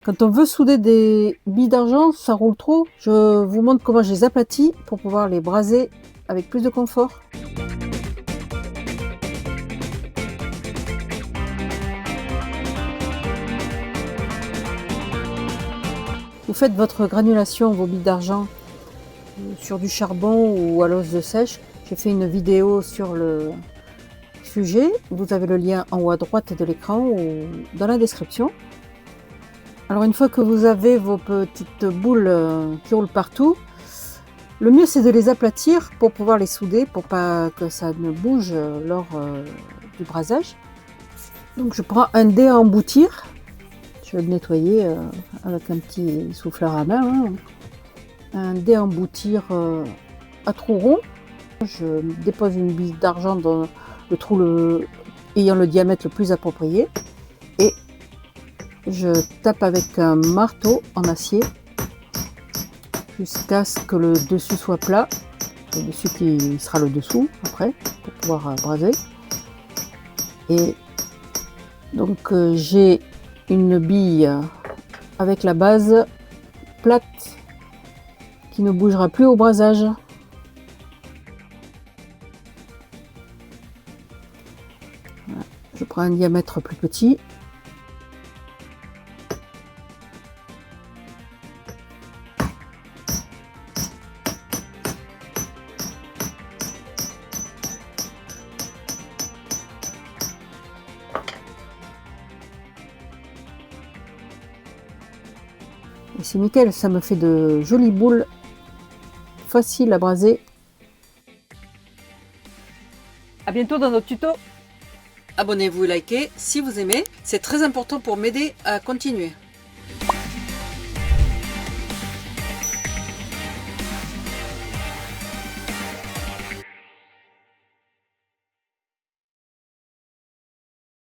Quand on veut souder des billes d'argent, ça roule trop. Je vous montre comment je les aplatis pour pouvoir les braser avec plus de confort. Vous faites votre granulation, vos billes d'argent, sur du charbon ou à l'os de sèche. J'ai fait une vidéo sur le sujet. Vous avez le lien en haut à droite de l'écran ou dans la description. Alors une fois que vous avez vos petites boules qui roulent partout, le mieux c'est de les aplatir pour pouvoir les souder, pour pas que ça ne bouge lors du brasage. Donc je prends un dé à emboutir, je vais le nettoyer avec un petit souffleur à main, hein. Un dé à emboutir à trou rond. Je dépose une bille d'argent dans le trou ayant le diamètre le plus approprié et je tape avec un marteau en acier jusqu'à ce que le dessus soit plat, le dessus qui sera le dessous après pour pouvoir braser. Et donc j'ai une bille avec la base plate qui ne bougera plus au brasage. Voilà. Je prends un diamètre plus petit. Et c'est nickel, ça me fait de jolies boules faciles à braser. À bientôt dans notre tuto. Abonnez-vous et likez si vous aimez, c'est très important pour m'aider à continuer.